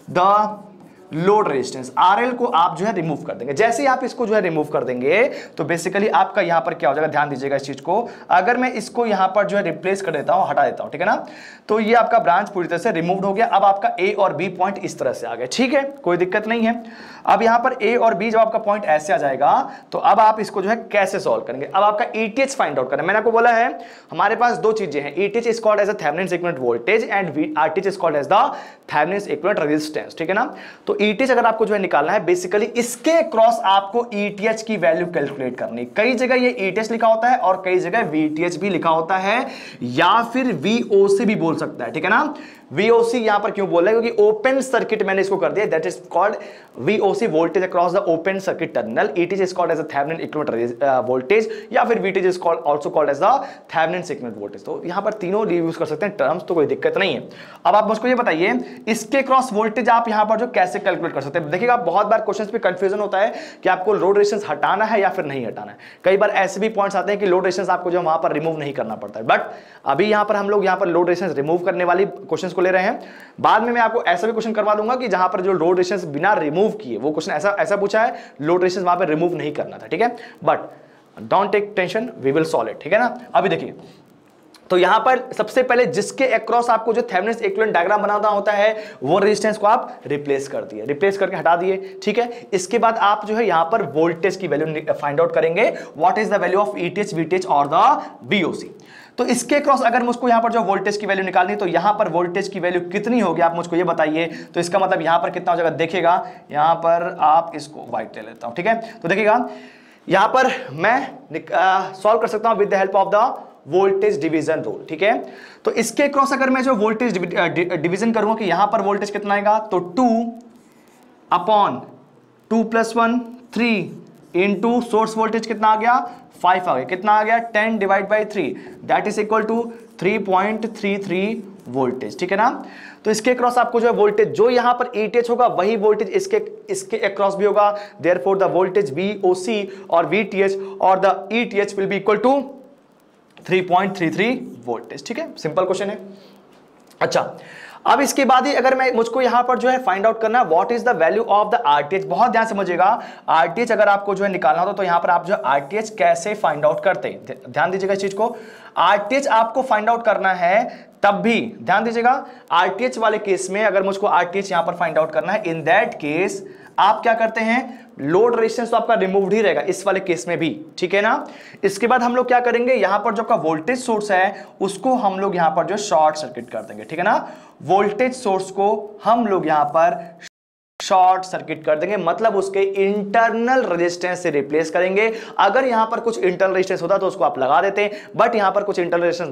A: the load resistance, RL को आप जो है रिमूव कर देंगे। जैसे ही आप इसको जो है रिमूव कर देंगे तो बेसिकली आपका यहां पर क्या हो जाएगा, ध्यान दीजिएगा इस चीज को। अगर मैं इसको यहां पर जो है रिप्लेस कर देता हूं, हटा देता हूं, ठीक है ना, तो ये आपका ब्रांच पूरी तरह से रिमूव्ड हो गया। अब आपका A और B पॉइंट इस तरह से आ गए। ठीक है, कोई दिक्कत नहीं है। अब यहां पर A और B जब आपका पॉइंट ऐसे आ जाएगा तो अब आप इसको जो है कैसे सॉल्व करेंगे, अब आपका ETH फाइंड आउट करना है। मैंने आपको बोला है हमारे पास दो चीजें हैं, ETH is called as a Thevenin's equivalent voltage and RTH is called as the Thevenin's equivalent resistance. ठीक है ना, तो ETH अगर आपको जो है निकालना है बेसिकली इसके क्रॉस आपको ETH की वैल्यू कैलकुलेट करनी। कई जगह ये ETH लिखा होता है और कई जगह VTH भी लिखा होता है या फिर VOC भी बोल सकता है। ठीक है ना, VOC यहां पर क्यों बोल रहा है, क्योंकि ओपन सर्किट मैंने इसको कर दिया, that is called VOC, voltage across the open circuit terminal. ETH is called as a Thevenin equivalent voltage या फिर VTH is called also called as the Thevenin's equivalent voltage. तो यहां पर तीनों यूज कर सकते हैं टर्म्स, तो कोई दिक्कत नहीं है। अब आप मुझको ये बताइए इसके क्रॉस वोल्टेज आप यहां पर जो कैसे कैलकुलेट कर सकते हैं। देखिएगा बहुत बार क्वेश्चंस पे कंफ्यूजन होता है कि आपको लोड रेजिस्टेंस हटाना है या फिर नहीं हटाना है। कई बार ऐसे भी पॉइंट्स आते हैं कि लोड रेजिस्टेंस आपको जो वहां पर रिमूव नहीं करना पड़ता है, बट अभी यहां पर हम लोग यहां पर लोड रेजिस्टेंस रिमूव करने वाली क्वेश्चंस को ले रहे हैं। बाद में मैं आपको ऐसा भी क्वेश्चन करवा दूंगा कि जहां पर जो लोड रेजिस्टेंस बिना रिमूव किए, वो क्वेश्चन ऐसा पूछा है लोड रेजिस्टेंस वहां पर रिमूव नहीं करना था, ठीक है, but don't take tension, we will solve it, ठीक है ना। अभी देखिए, तो यहां पर सबसे पहले जिसके अक्रॉस आपको जो थेवेनिन इक्विवेलेंट डायग्राम बनाना होता है वो रेजिस्टेंस को आप रिप्लेस कर दिए, रिप्लेस करके हटा दिए, ठीक है। इसके बाद आप जो है यहां पर वोल्टेज की वैल्यू फाइंड आउट करेंगे, what is the value of ETH, VTH और द बीओसी। तो इसके क्रॉस अगर मुझको यहां पर जो वोल्टेज की वैल्यू निकालनी, तो यहां पर वोल्टेज की वैल्यू कितनी होगी आप मुझको ये बताइए। तो इसका मतलब यहां पर कितना हो जाएगा, देखिएगा यहां पर आप इसको व्हाइट ले लेता हूं, ठीक है। तो देखिएगा यहां पर मैं सॉल्व कर सकता हूं with the help of the voltage division rule, ठीक है। तो इसके क्रॉस अगर मैं जो वोल्टेज डिवीजन करूंगा कि यहां पर वोल्टेज कितना आएगा, तो 2/2 + 1 3 इंटू सोर्स वोल्टेज कितना आ गया 5 आ गया, कितना आ गया 10 / 3 that is equal to 3.33 voltage, ठीक है ना। तो इसके क्रॉस आपको जो है वोल्टेज जो यहां पर ईटीएच होगा वही वोल्टेज इसके अक्रॉस भी होगा, देयरफॉर द वोल्टेज वीओसी और वीटीएच और the ETH will be equal to 3.33 voltage, ठीक है, सिंपल क्वेश्चन है। अच्छा, अब इसके बाद ही अगर मैं मुझको यहां पर जो है फाइंड आउट करना है what is the value of the RTH. बहुत ध्यान समझिएगा, आरटीएच अगर आपको जो है निकालना हो तो यहां पर आप जो आरटीएच कैसे फाइंड आउट करते हैं, ध्यान दीजिएगा इस चीज को। आरटीएच आपको फाइंड आउट करना है तब भी ध्यान दीजिएगा, आरटीएच वाले केस में अगर मुझको आरटीएच यहां पर फाइंड आउट करना है, इन दैट केस आप क्या करते हैं, लोड रेजिस्टेंस तो आपका रिमूव्ड ही रहेगा इस वाले केस में भी, ठीक है ना। इसके बाद हम लोग क्या करेंगे, यहां पर जो आपका वोल्टेज सोर्स है उसको हम लोग यहां पर जो शॉर्ट सर्किट कर देंगे, ठीक है ना। वोल्टेज सोर्स को हम लोग यहां पर शॉर्ट सर्किट कर देंगे, मतलब उसके इंटरनल रेजिस्टेंस से रिप्लेस करेंगे। अगर यहां पर कुछ इंटरनल रेजिस्टेंस होता तो उसको आप लगा देते, बट यहां पर कुछ इंटरनल रेजिस्टेंस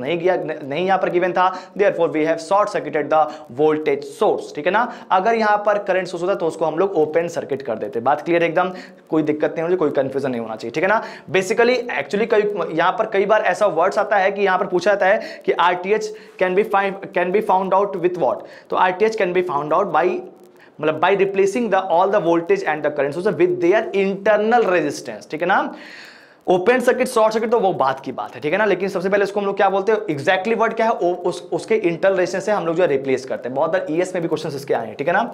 A: नहीं यहां पर गिवन था, therefore we have short circuited the voltage source, ठीक है ना। अगर यहां पर करंट सोर्स होता तो उसको हम लोग ओपन सर्किट कर देते। बात क्लियर एकदम, कोई दिक्कत नहीं होनी, कोई कंफ्यूजन नहीं होना चाहिए, ठीक है ना। बेसिकली एक्चुअली यहां पर कई बार ऐसा वर्ड्स आता है कि यहां पर पूछा जाता है कि RTH can be found out with what. तो RTH can be found out by, मतलब by replacing the all the voltage and the current source with their internal resistance, ठीक है ना। ओपन सर्किट शॉर्ट सर्किट तो वो बात की बात है, ठीक है ना। लेकिन सबसे पहले उसको हम लोग क्या बोलते हैं, एग्जैक्टली वर्ड क्या है, उसके इंटरनल रेजिस्टेंस से हम लोग जो है रिप्लेस करते हैं। बहुत बार ईएस में भी क्वेश्चंस इसके आए हैं, ठीक है ना।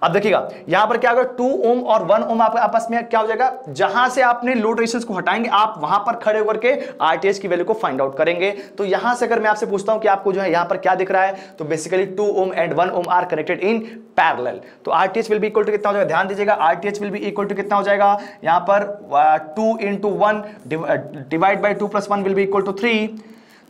A: अब देखिएगा यहां पर क्या होगा, 2 ओम और 1 ओम आपस में क्या हो जाएगा, जहां से आपने लोड रेजिस्टेंस को हटाएंगे आप वहां पर खड़े होकर के आरटीएच की वैल्यू को फाइंड आउट करेंगे। तो यहां से अगर मैं आपसे पूछता हूं कि आपको जो है यहां पर क्या दिख रहा है, तो basically 2 ohm and 1 ohm are connected in parallel. तो RTH will be equal to कितना हो जाएगा, ध्यान दीजिएगा, RTH will be equal to कितना हो जाएगा, यहां पर 2 × 1 divide by 2 + 1 will be equal to 3,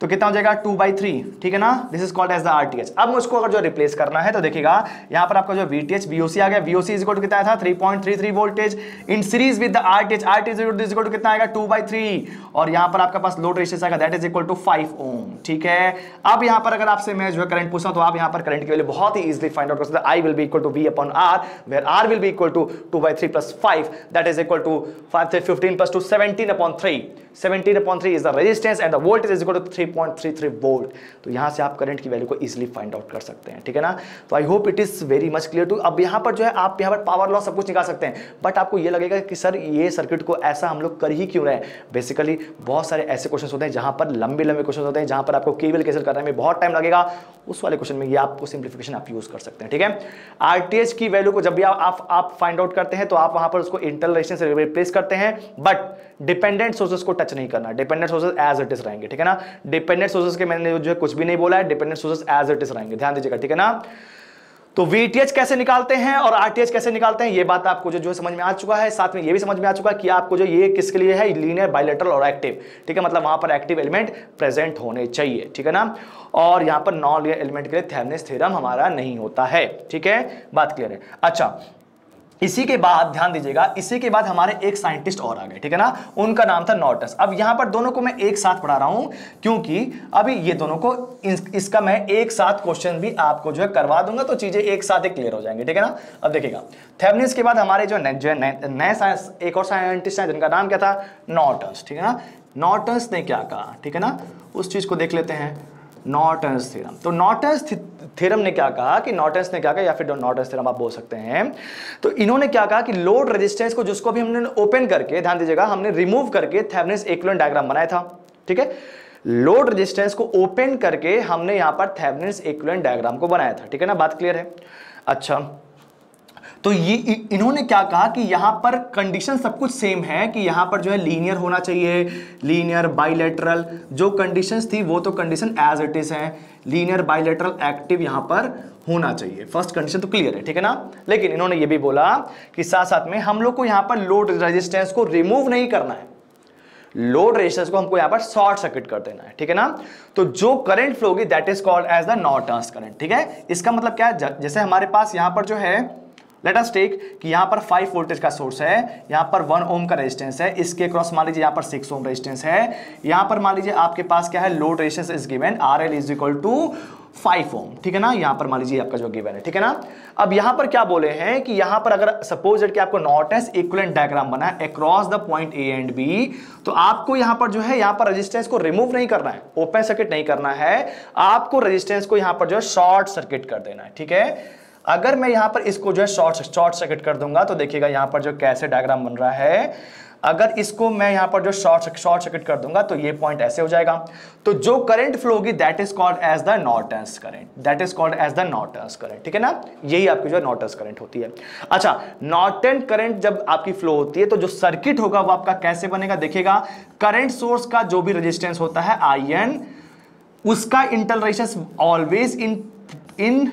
A: तो कितना हो जाएगा 2/3, ठीक है ना। This is called as the RTH. अब मुझको अगर जो रिप्लेस करना है तो देखिएगा यहां पर आपका जो वीटीएच वीओसी आ गया, वीओसी इज इक्वल टू कितना था 3.33 voltage in series with the RTH, RTH is equal to कितना आएगा 2/3, और यहां पर आपका पास लोड रेजिस्टेंस आएगा that is equal to 5 ohm, ठीक है। अब यहां पर अगर आपसे मैं जो है करंट पूछता हूं तो आप यहां पर करंट की वैल्यू बहुत ही इजीली फाइंड आउट कर सकते हैं। I will be equal to V upon R, where R will be equal to 2/3 + 5 that is equal to 15 + 2 17/3, 17/3 is the resistance and the voltage is equal to 3.33 volt. तो यहां से आप current की value को easily find out कर सकते हैं, ठीक है ना। तो I hope it is very much clear to. अब यहां पर जो है आप यहां पर पावर लॉ सब कुछ निकाल सकते हैं, बट आपको ये लगेगा कि सर ये सर्किट को ऐसा हम लोग कर ही क्यों रहे हैं। बेसिकली बहुत सारे ऐसे क्वेश्चन होते हैं जहां पर लंबे क्वेश्चन होते हैं, जहां पर आपको केवल कैसे करने में बहुत टाइम लगेगा, उस वाले क्वेश्चन में ये आपको सिंप्लीफिकेशन आप यूज कर सकते हैं, ठीक है। आरटीएच की वैल्यू को जब भी आप फाइंड आउट करते हैं तो आप वहां पर उसको इंटरनल रेजिस्टेंस से रिप्लेस करते हैं, बट डिपेंडेंट सोर्सेस को टच नहीं करना, dependent sources as it is रहेंगे, ठीक है ना। डिपेंडेंट सोर्सेस के मैंने जो है कुछ भी नहीं बोला है, dependent sources as it is रहेंगे, ध्यान दीजिएगा, ठीक है ना। तो वीटीएच कैसे निकालते हैं और आरटीएच कैसे निकालते हैं ये बात आपको जो है समझ में आ चुका है। साथ में ये भी समझ में आ चुका है कि आपको जो ये किसके लिए है, लीनियर, बायलैटरल और एक्टिव, ठीक है, मतलब वहां पर एक्टिव एलिमेंट प्रेजेंट होने चाहिए, ठीक है ना। और यहां पर नॉन लीनियर एलिमेंट के लिए थेवेनिन थ्योरम हमारा नहीं होता है, ठीक है, बात क्लियर है। अच्छा, इसी के बाद ध्यान दीजिएगा, इसी के बाद हमारे एक साइंटिस्ट और आ गए, ठीक है ना, उनका नाम था नॉर्टन। अब यहां पर दोनों को मैं एक साथ पढ़ा रहा हूं क्योंकि अभी ये दोनों को इसका मैं एक साथ क्वेश्चन भी आपको जो है करवा दूंगा, तो चीजें एक साथ ही क्लियर हो जाएंगी, ठीक है ना। अब देखिएगा थेवेनिन के बाद हमारे जो नए साइंस एक और साइंटिस्ट हैं जिनका नाम क्या था, नॉर्टन, ठीक है ना। नॉर्टन ने क्या कहा, ठीक है ना, उस चीज को देख लेते हैं, नॉर्टन्स थ्योरम। तो नॉर्टन्स थ्योरम ने क्या कहा कि नॉर्टन्स ने क्या कहा, या फिर नॉर्टन्स थ्योरम आप बोल सकते हैं, तो इन्होंने क्या कहा कि लोड रेजिस्टेंस को जिसको भी हमने ओपन करके, ध्यान दीजिएगा, हमने रिमूव करके थेवेनिन इक्विवेलेंट डायग्राम बनाया था, ठीक है। लोड रेजिस्टेंस को ओपन करके हमने यहां पर थेवेनिन इक्विवेलेंट डायग्राम को बनाया था, ठीक है ना, बात क्लियर है। अच्छा, तो ये इन्होंने क्या कहा कि यहां पर कंडीशन सब कुछ सेम है कि यहां पर जो है लीनियर होना चाहिए, लीनियर बाइलेटरल, जो कंडीशंस थी वो तो कंडीशन एज इट इज है, लीनियर बाइलेटरल एक्टिव यहां पर होना चाहिए, फर्स्ट कंडीशन तो क्लियर है, ठीक है ना। लेकिन इन्होंने ये भी बोला कि साथ साथ में हम लोग को यहां पर लोड रेजिस्टेंस को रिमूव नहीं करना है, लोड रेजिस्टेंस को हमको यहां पर शॉर्ट सर्किट कर देना है, ठीक है ना। तो जो करंट फ्लो होगी that is called as the Norton's current, ठीक है। इसका मतलब क्या है, जैसे हमारे पास यहां पर जो है, लेट अस टेक कि यहां पर 5 वोल्टेज का सोर्स है, यहां पर 1 ओम का रेजिस्टेंस है, इसके क्रॉस मान लीजिए यहां पर 6 ओम रेजिस्टेंस है, यहां पर मान लीजिए आपके पास क्या है, load resistance is given RL is equal to 5 ohm, ठीक है ना, यहां पर मान लीजिए आपका जो गिवन है, ठीक है ना। अब यहां पर क्या बोले हैं कि यहां पर अगर सपोज कि आपको नॉर्टन्स इक्विवेलेंट डायग्राम बना है across the point A and B, तो आपको यहां पर जो है, यहां पर रेजिस्टेंस को रिमूव नहीं करना है, ओपन सर्किट नहीं करना है, आपको रेजिस्टेंस को यहां पर जो है शॉर्ट सर्किट कर देना है, ठीक है। अगर मैं यहां पर इसको जो है शॉर्ट सर्किट कर दूंगा तो देखिएगा यहां पर जो कैसे डायग्राम बन रहा है, अगर इसको मैं यहां पर जो शॉर्ट सर्किट कर दूंगा तो ये पॉइंट ऐसे हो जाएगा। तो जो करंट फ्लो होगी that is called as the Norton's current, that is called as the Norton's current, ठीक है ना, यही आपकी जो नॉर्टन्स करंट होती है। अच्छा, नॉर्टन करंट जब आपकी फ्लो होती है तो जो सर्किट होगा वो आपका कैसे बनेगा, देखिएगा, करंट सोर्स का जो भी रेजिस्टेंस होता है IN, उसका इंटरनल रेजिस्टेंस ऑलवेज इन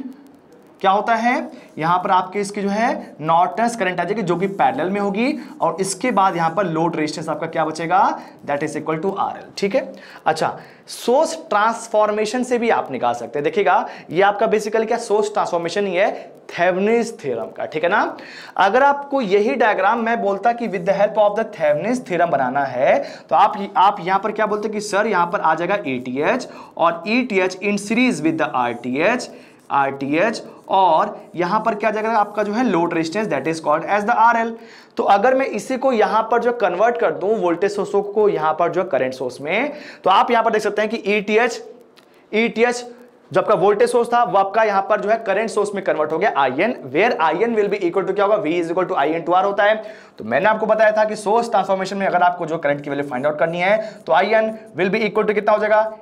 A: क्या होता है, यहां पर आपके इसकी जो है नॉर्टन्स करंट आ जाएगी जो कि पैरेलल में होगी, और इसके बाद यहां पर लोड रेजिस्टेंस आपका क्या बचेगा, that is equal to RL, ठीक है। अच्छा, सोर्स ट्रांसफॉर्मेशन से भी आप निकाल सकते हैं, देखिएगा ये आपका बेसिकली क्या सोर्स ट्रांसफॉर्मेशन ही है थेवेनिन थ्योरम का, ठीक है ना। अगर आपको यही डायग्राम मैं बोलता कि with the help of the Thevenin theorem बनाना है, तो आप यहां पर क्या बोलते कि सर यहां पर आ जाएगा ATH और ETH in series with the RTH, और यहां पर क्या जाएगा आपका जो है load resistance that is called as the RL। तो अगर मैं इसी को यहां पर जो कन्वर्ट कर दूं वोल्टेज सोर्स को यहां पर जो करंट सोर्स में, तो आप यहां पर देख सकते हैं कि ETH जो आपका वोल्टेज सोर्स था वो आपका यहां पर जो है करंट सोर्स में कन्वर्ट हो गया IN, where IN will be equal to क्या होगा, V is equal to I into R होता है। तो मैंने आपको बताया था कि सोर्स ट्रांसफॉर्मेशन में अगर आपको जो करंट की वैल्यू फाइंड आउट करनी है तो IN will be equal to कितना हो जाएगा,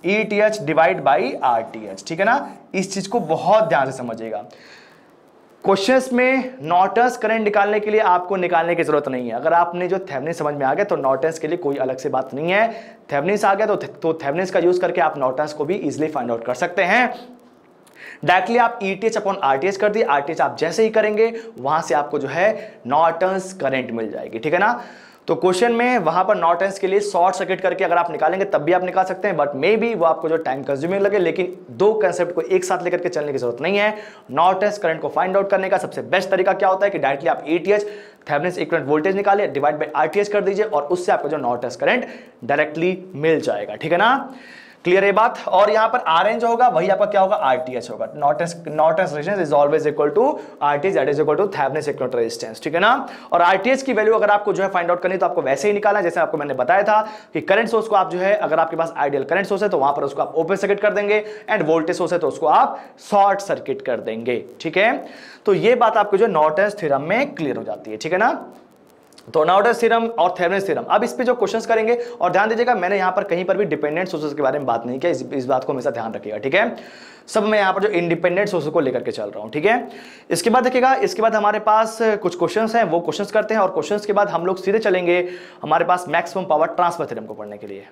A: ETH डिवाइड बाई RTH, ठीक है ना। इस चीज को बहुत ध्यान से समझिएगा, क्वेश्चंस में नॉर्टन्स करंट निकालने के लिए आपको निकालने की जरूरत नहीं है, अगर आपने जो थेवेनिन समझ में आ गया तो नॉर्टन्स के लिए कोई अलग से बात नहीं है, थेवेनिन आ गया तो थेवेनिन का यूज करके आप नॉर्टन्स को भी इजीली फाइंड आउट कर सकते हैं। डायरेक्टली आप ETH अपॉन RTH कर दिए, RTH आप जैसे ही करेंगे वहां से आपको जो है नॉर्टन्स करंट मिल जाएगी, ठीक है ना। तो क्वेश्चन में वहां पर नॉर्टन्स के लिए शॉर्ट सर्किट करके अगर आप निकालेंगे तब भी आप निकाल सकते हैं, बट मे बी वो आपको जो टाइम कंज्यूमिंग लगे, लेकिन दो कंसेप्ट को एक साथ लेकर के चलने की जरूरत नहीं है। नॉर्टन्स करंट को फाइंड आउट करने का सबसे बेस्ट तरीका क्या होता है कि डायरेक्टली आप ETH थेवेनिन इक्विवेलेंट वोल्टेज निकालिए, डिवाइड बाय RTH कर दीजिए, और उससे आपको जो नॉर्टन्स करंट डायरेक्टली मिल जाएगा, ठीक है ना। क्लियर है बात। और यहां पर RN जो होगा वही आपका क्या होगा, RTH होगा। Norton's resistance is always equal to RTH, that is equal to Thevenin equivalent resistance, ठीक है ना। और RTH की वैल्यू अगर आपको जो है फाइंड आउट करनी तो आपको वैसे ही निकालना है जैसे आपको मैंने बताया था कि करंट सोर्स को आप जो है, अगर आपके पास आइडियल करंट सोर्स है तो वहां पर उसको आप ओपन सर्किट कर देंगे, एंड वोल्टेज सोर्स है तो उसको आप शॉर्ट सर्किट कर देंगे, ठीक है। तो ये बात आपको जो नॉर्टन्स थ्योरम में क्लियर हो जाती है, ठीक है ना। तो नॉर्टन्स थ्योरम और थेवेनिन थ्योरम, अब इस पे जो क्वेश्चंस करेंगे, और ध्यान दीजिएगा मैंने यहां पर कहीं पर भी डिपेंडेंट सोर्सेज के बारे में बात नहीं किया, इस बात को हमेशा ध्यान रखिएगा, ठीक है। सब मैं यहां पर जो इंडिपेंडेंट सोर्सेज को लेकर के चल रहा हूं, ठीक है। इसके बाद देखिएगा, इसके बाद हमारे पास कुछ क्वेश्चंस हैं, वो क्वेश्चंस करते हैं, और क्वेश्चंस के बाद हम लोग सीधे चलेंगे हमारे पास मैक्सिमम पावर ट्रांसफर थ्योरम को पढ़ने के लिए।